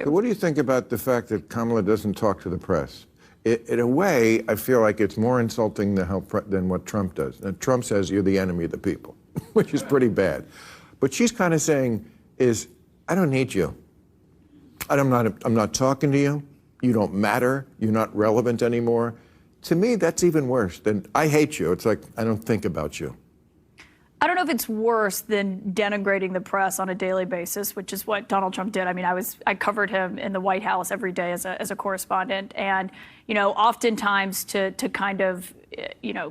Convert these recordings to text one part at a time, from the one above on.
So what do you think about the fact that Kamala doesn't talk to the press? In a way, I feel like it's more insulting than what Trump does. Now, Trump says you're the enemy of the people, which is pretty bad. But she's kind of saying I don't need you. I'm not talking to you. You don't matter. You're not relevant anymore. To me, that's even worse than I hate you. It's like I don't think about you. I don't know if it's worse than denigrating the press on a daily basis, which is what Donald Trump did. I mean, I covered him in the White House every day as a correspondent. And, oftentimes to kind of,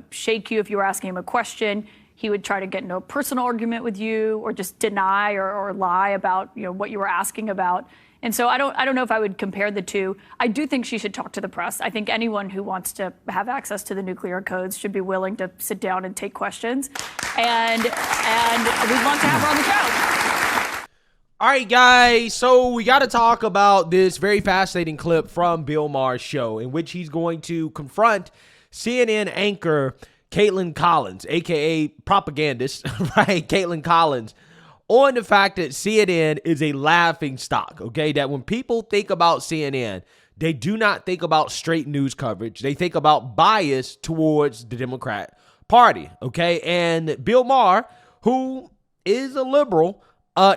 shake you if you were asking him a question, he would try to get into a personal argument with you or just deny or lie about, what you were asking about. And so I don't know if I would compare the two. I do think she should talk to the press. I think anyone who wants to have access to the nuclear codes should be willing to sit down and take questions. And we'd love to have her on the show. All right, guys. So we got to talk about this very fascinating clip from Bill Maher's show in which he's going to confront CNN anchor Kaitlan Collins, a.k.a. propagandist, right? Kaitlan Collins, on the fact that CNN is a laughing stock, okay? That when people think about CNN, they do not think about straight news coverage. They think about bias towards the Democrat Party, okay? And Bill Maher, who is a liberal,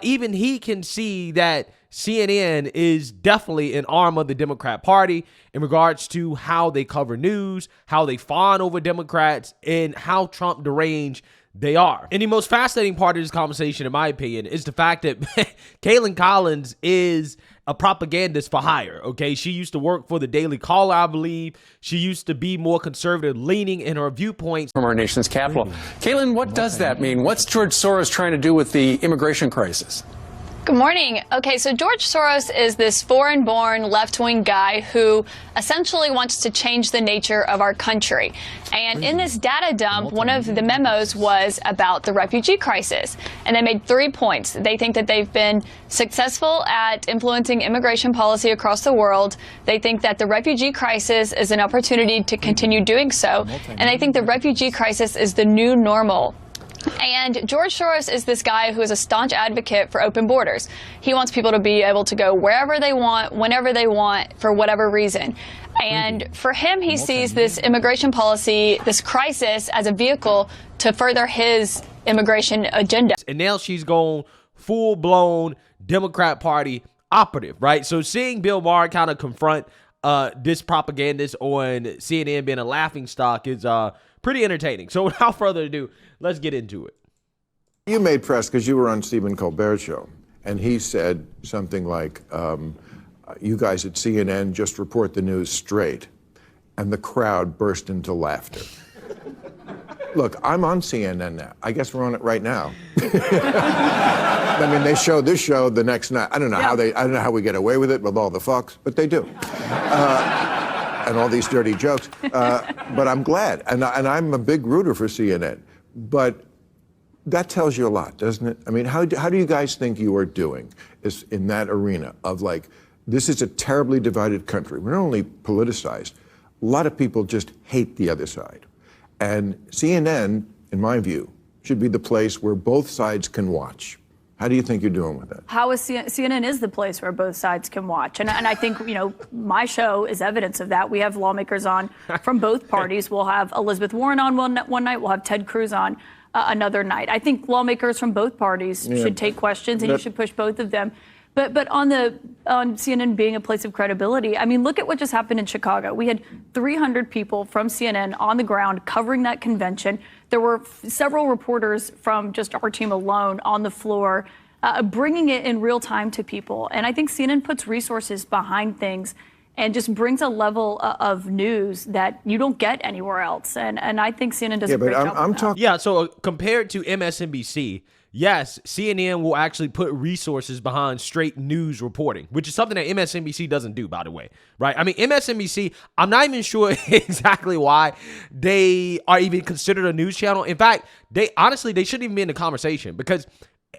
even he can see that CNN is definitely an arm of the Democrat Party in regards to how they cover news, how they fawn over Democrats, and how Trump deranged they are. And the most fascinating part of this conversation, in my opinion, is the fact that Kaitlan Collins is a propagandist for hire, okay? She used to work for the Daily Caller, I believe. She used to be more conservative leaning in her viewpoints. From our nation's capital. Kaitlan, what does that mean? What's George Soros trying to do with the immigration crisis? Good morning. Okay, so George Soros is this foreign-born left-wing guy who essentially wants to change the nature of our country. And in this data dump, one of the memos was about the refugee crisis. And they made 3 points. They think that they've been successful at influencing immigration policy across the world. They think that the refugee crisis is an opportunity to continue doing so. And they think the refugee crisis is the new normal. And George Soros is this guy who is a staunch advocate for open borders. He wants people to be able to go wherever they want, whenever they want, for whatever reason. And for him, he sees this immigration policy, this crisis, as a vehicle to further his immigration agenda. And now she's going full-blown Democrat Party operative, right? So seeing Bill Maher kind of confront this propagandist on CNN being a laughingstock is pretty entertaining. So without further ado, let's get into it. You made press because you were on Stephen Colbert's show, and he said something like, you guys at CNN just report the news straight, and the crowd burst into laughter. Look, I'm on CNN now. I guess we're on it right now. I mean, they show this show the next night. I don't know how we get away with it with all the fucks, but they do. And all these dirty jokes. But I'm glad. And I'm a big rooter for CNN. But that tells you a lot, doesn't it? I mean, how do you guys think you are doing in that arena of like, this is a terribly divided country. We're not only politicized, a lot of people just hate the other side. And CNN, in my view, should be the place where both sides can watch. How do you think you're doing with that? How is CNN is the place where both sides can watch. And I think, my show is evidence of that. We have lawmakers on from both parties. We'll have Elizabeth Warren on one night. We'll have Ted Cruz on another night. I think lawmakers from both parties should take questions, and you should push both of them. But on CNN being a place of credibility, I mean, look at what just happened in Chicago. We had 300 people from CNN on the ground covering that convention. There were several reporters from just our team alone on the floor, bringing it in real time to people. And I think CNN puts resources behind things and just brings a level of news that you don't get anywhere else. And I think CNN does a great job. Yeah, so compared to MSNBC, yes, CNN will actually put resources behind straight news reporting, which is something that MSNBC doesn't do, by the way, right? I mean, MSNBC, I'm not even sure exactly why they are even considered a news channel. In fact, they shouldn't even be in the conversation because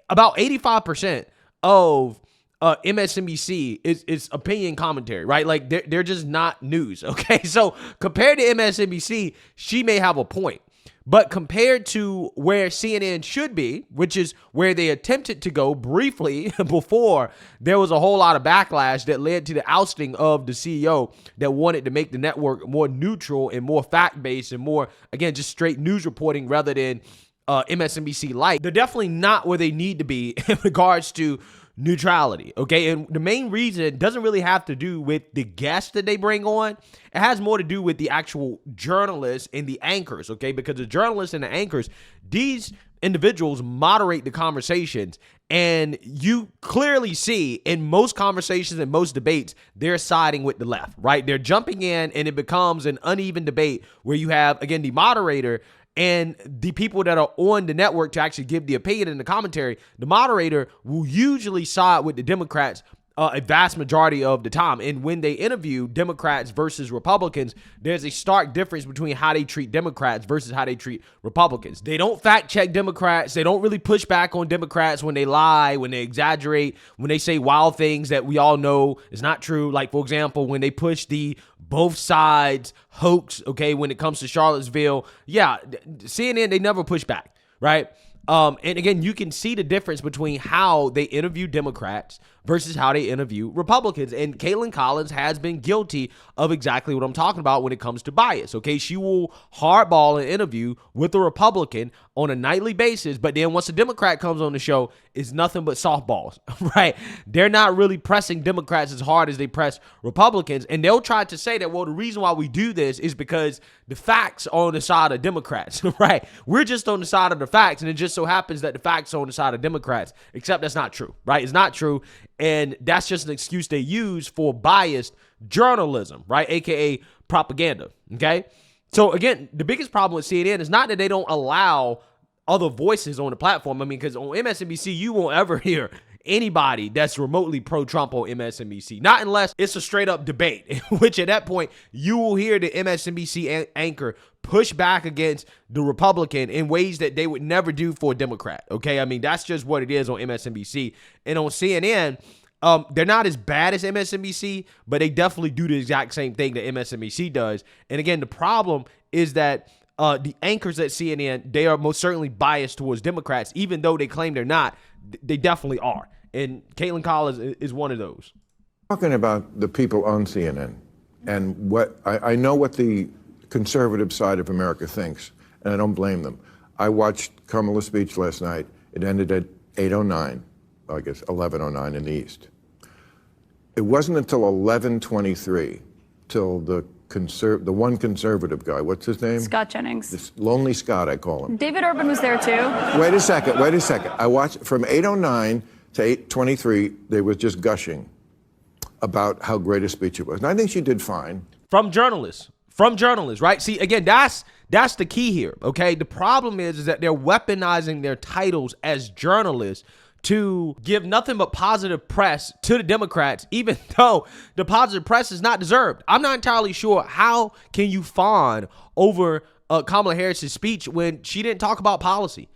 about 85% of MSNBC is opinion commentary, right? Like they're just not news, okay? So compared to MSNBC, she may have a point. But compared to where CNN should be, which is where they attempted to go briefly before there was a whole lot of backlash that led to the ousting of the CEO that wanted to make the network more neutral and more fact-based and more, again, just straight news reporting rather than MSNBC light. They're definitely not where they need to be in regards to neutrality, okay? And the main reason, it doesn't really have to do with the guests that they bring on. It has more to do with the actual journalists and the anchors, okay? Because the journalists and the anchors, these individuals moderate the conversations, and you clearly see in most conversations and most debates, they're siding with the left, right? They're jumping in, and it becomes an uneven debate where you have, again, the moderator and the people that are on the network to actually give the opinion and the commentary. The moderator will usually side with the Democrats a vast majority of the time. And when they interview Democrats versus Republicans, there's a stark difference between how they treat Democrats versus how they treat Republicans. They don't fact check Democrats. They don't really push back on Democrats when they lie, when they exaggerate, when they say wild things that we all know is not true. Like, for example, when they push the both sides hoax, okay, when it comes to Charlottesville. Yeah, CNN, they never push back, right? And again, you can see the difference between how they interview Democrats versus how they interview Republicans. And Kaitlan Collins has been guilty of exactly what I'm talking about when it comes to bias. Okay, she will hardball an interview with a Republican on a nightly basis, but then once a Democrat comes on the show, it's nothing but softballs, right? They're not really pressing Democrats as hard as they press Republicans. And they'll try to say that, well, the reason why we do this is because the facts are on the side of Democrats, right? We're just on the side of the facts, and it just so happens that the facts are on the side of Democrats, except that's not true, right? It's not true. And that's just an excuse they use for biased journalism, right? AKA propaganda, okay? So again, the biggest problem with CNN is not that they don't allow other voices on the platform. I mean, because on MSNBC, you won't ever hear anybody that's remotely pro-Trump on MSNBC, not unless it's a straight up debate, which at that point, you will hear the MSNBC anchor push back against the Republican in ways that they would never do for a Democrat, okay? I mean, that's just what it is on MSNBC. And on CNN, they're not as bad as MSNBC, but they definitely do the exact same thing that MSNBC does. And again, the problem is that the anchors at CNN, they are most certainly biased towards Democrats, even though they claim they're not. They definitely are. And Kaitlan Collins is one of those. Talking about the people on CNN and what I know what the conservative side of America thinks, and I don't blame them. I watched Kamala's speech last night. It ended at 8:09, I guess 11:09 in the East. It wasn't until 11:23 till the one conservative guy, what's his name? Scott Jennings. This lonely Scott, I call him. David Urban was there too. Wait a second. I watched from 8:09 to 8:23, they was just gushing about how great a speech it was. And I think she did fine. From journalists, right? See, again, that's the key here, okay? The problem is that they're weaponizing their titles as journalists to give nothing but positive press to the Democrats, even though the positive press is not deserved. I'm not entirely sure how can you fawn over Kamala Harris's speech when she didn't talk about policy.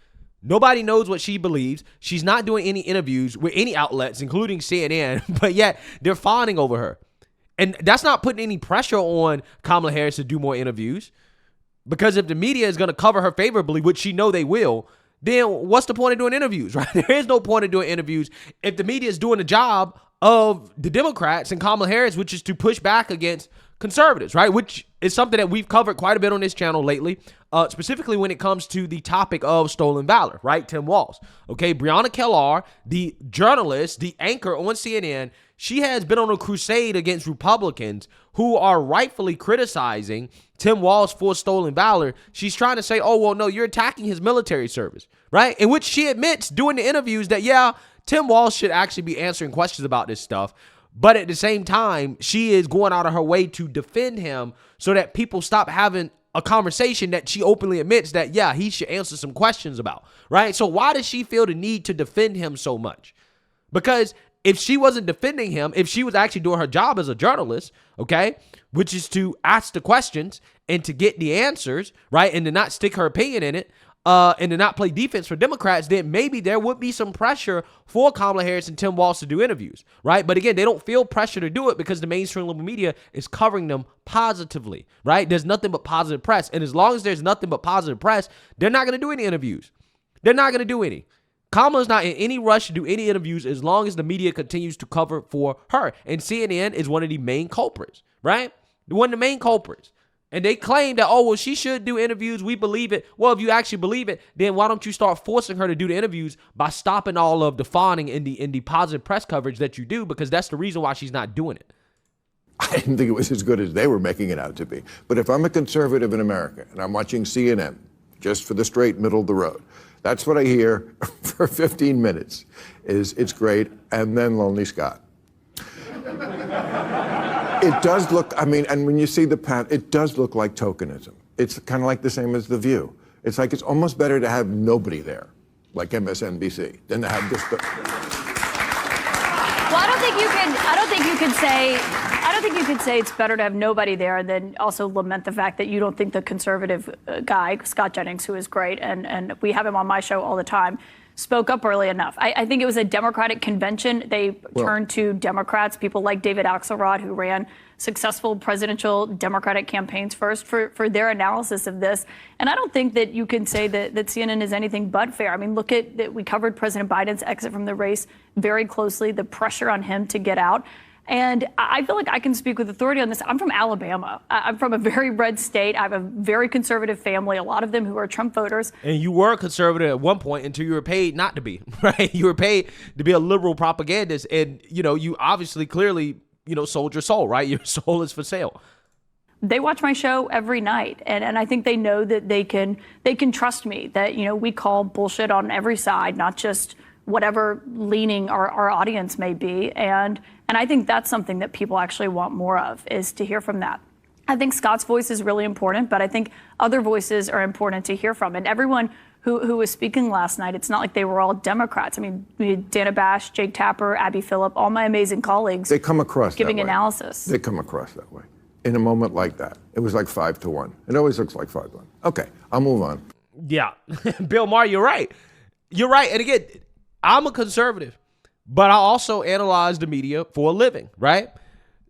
Nobody knows what she believes. She's not doing any interviews with any outlets, including CNN, but yet they're fawning over her. And that's not putting any pressure on Kamala Harris to do more interviews, because if the media is going to cover her favorably, which she know they will, then what's the point of doing interviews, right? There is no point of doing interviews if the media is doing the job of the Democrats and Kamala Harris, which is to push back against conservatives, right? Which is something that we've covered quite a bit on this channel lately, specifically when it comes to the topic of stolen valor, right? Tim Walz. Okay, Breonna Kellar, the journalist, the anchor on CNN, she has been on a crusade against Republicans who are rightfully criticizing Tim Walz for stolen valor. She's trying to say, oh, well, no, you're attacking his military service, right? In which she admits during the interviews that, yeah, Tim Walz should actually be answering questions about this stuff. But at the same time, she is going out of her way to defend him so that people stop having a conversation that she openly admits that, yeah, he should answer some questions about, right? So why does she feel the need to defend him so much? Because if she wasn't defending him, if she was actually doing her job as a journalist, okay, which is to ask the questions and to get the answers, right, and to not stick her opinion in it, and to not play defense for Democrats, then maybe there would be some pressure for Kamala Harris and Tim Walz to do interviews, right? But again, they don't feel pressure to do it because the mainstream liberal media is covering them positively, right? There's nothing but positive press. And as long as there's nothing but positive press, they're not going to do any interviews. They're not going to do any. Kamala's not in any rush to do any interviews as long as the media continues to cover for her. And CNN is one of the main culprits, right? One of the main culprits. And they claim that, oh, well, she should do interviews. We believe it. Well, if you actually believe it, then why don't you start forcing her to do the interviews by stopping all of the fawning in the positive press coverage that you do? Because that's the reason why she's not doing it. I didn't think it was as good as they were making it out to be. But if I'm a conservative in America and I'm watching CNN just for the straight middle of the road, that's what I hear for 15 minutes is it's great, and then Lonely Scott. It does look, I mean, and when you see the path, it does look like tokenism. It's kind of like the same as The View. It's like it's almost better to have nobody there, like MSNBC, than to have just the... Well, I don't think you could say it's better to have nobody there and then also lament the fact that you don't think the conservative guy, Scott Jennings, who is great, and we have him on my show all the time, spoke up early enough. I think it was a Democratic convention. They turned to Democrats, people like David Axelrod, who ran successful presidential Democratic campaigns first, for their analysis of this. And I don't think that you can say that CNN is anything but fair. I mean, look at that. We covered President Biden's exit from the race very closely, the pressure on him to get out. And I feel like I can speak with authority on this. I'm from Alabama. I'm from a very red state. I have a very conservative family, a lot of them who are Trump voters. And you were conservative at one point until you were paid not to be, right? You were paid to be a liberal propagandist. And, you obviously clearly, sold your soul, right? Your soul is for sale. They watch my show every night. And I think they know that they can trust me, that, we call bullshit on every side, not just whatever leaning our audience may be. And I think that's something that people actually want more of, is to hear from that. I think Scott's voice is really important, but I think other voices are important to hear from. And everyone who was speaking last night, it's not like they were all Democrats. I mean, we had Dana Bash, Jake Tapper, Abby Phillip, all my amazing colleagues. They come across giving that way. Analysis. They come across that way. In a moment like that, it was like 5-1. It always looks like 5-1. Okay, I'll move on. Yeah, Bill Maher, you're right. You're right. And again, I'm a conservative, but I also analyze the media for a living, right?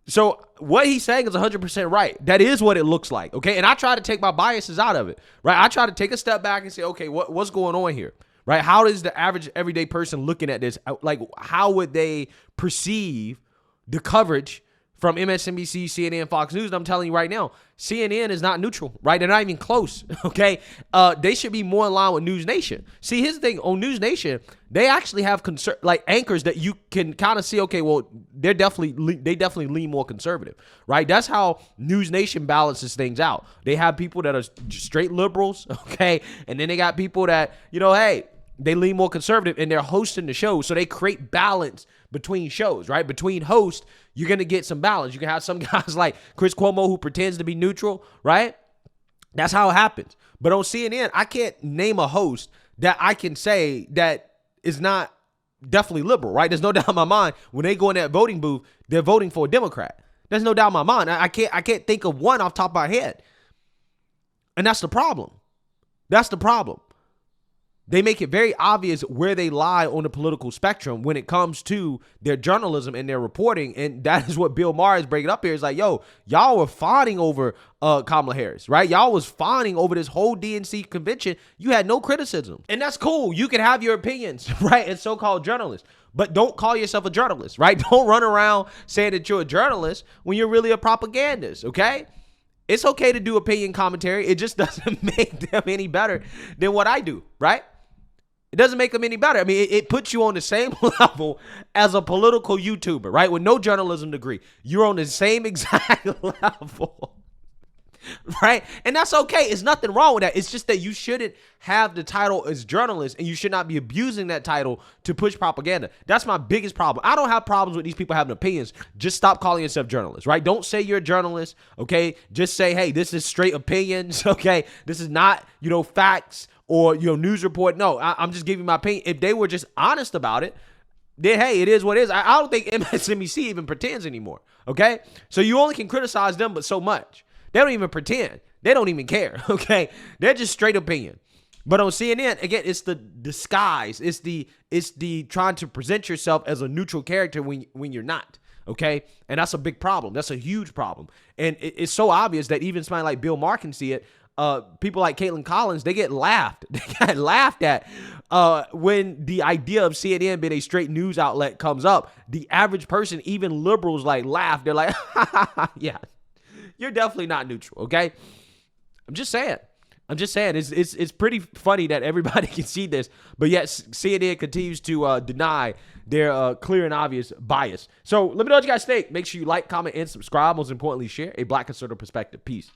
So what he's saying is 100% right. That is what it looks like, okay? And I try to take my biases out of it, right? I try to take a step back and say, okay, what's going on here, right? How is the average everyday person looking at this? Like, how would they perceive the coverage from MSNBC, CNN, Fox News? And I'm telling you right now, CNN is not neutral, right? They're not even close, okay? They should be more in line with News Nation. See, here's the thing. On News Nation, they actually have anchors that you can kind of see, okay, well, they definitely lean more conservative, right? That's how News Nation balances things out. They have people that are straight liberals, okay? And then they got people that, hey, they lean more conservative, and they're hosting the show. So they create balance between shows, right? Between hosts, you're going to get some balance. You can have some guys like Chris Cuomo who pretends to be neutral, right? That's how it happens. But on CNN, I can't name a host that I can say that is not definitely liberal, right? There's no doubt in my mind when they go in that voting booth, they're voting for a Democrat. There's no doubt in my mind. I can't think of one off the top of my head. And that's the problem. That's the problem. They make it very obvious where they lie on the political spectrum when it comes to their journalism and their reporting. And that is what Bill Maher is breaking up here. It's like, yo, y'all were fawning over Kamala Harris, right? Y'all was fawning over this whole DNC convention. You had no criticism. And that's cool. You can have your opinions, right? As so-called journalists. But don't call yourself a journalist, right? Don't run around saying that you're a journalist when you're really a propagandist, okay? It's okay to do opinion commentary. It just doesn't make them any better than what I do, right? It doesn't make them any better. I mean, it puts you on the same level as a political YouTuber, right? With no journalism degree. You're on the same exact level, right? And that's okay. It's nothing wrong with that. It's just that you shouldn't have the title as journalist, and you should not be abusing that title to push propaganda. That's my biggest problem. I don't have problems with these people having opinions. Just stop calling yourself journalists, right? Don't say you're a journalist, okay? Just say, hey, this is straight opinions, okay? This is not, facts or, news report. No, I'm just giving my opinion. If they were just honest about it, then, hey, it is what it is. I don't think MSNBC even pretends anymore, okay? So you only can criticize them but so much. They don't even pretend. They don't even care, okay? They're just straight opinion. But on CNN, again, it's the disguise. It's the trying to present yourself as a neutral character when you're not. Okay, and that's a big problem. That's a huge problem, and it's so obvious that even somebody like Bill Maher can see it. People like Kaitlan Collins, they get laughed. They got laughed at when the idea of CNN being a straight news outlet comes up. The average person, even liberals, like laugh. They're like, yeah, you're definitely not neutral. Okay, I'm just saying. It's pretty funny that everybody can see this, but yet CNN continues to deny their clear and obvious bias. So let me know what you guys think. Make sure you like, comment, and subscribe. Most importantly, share a Black conservative perspective. Peace.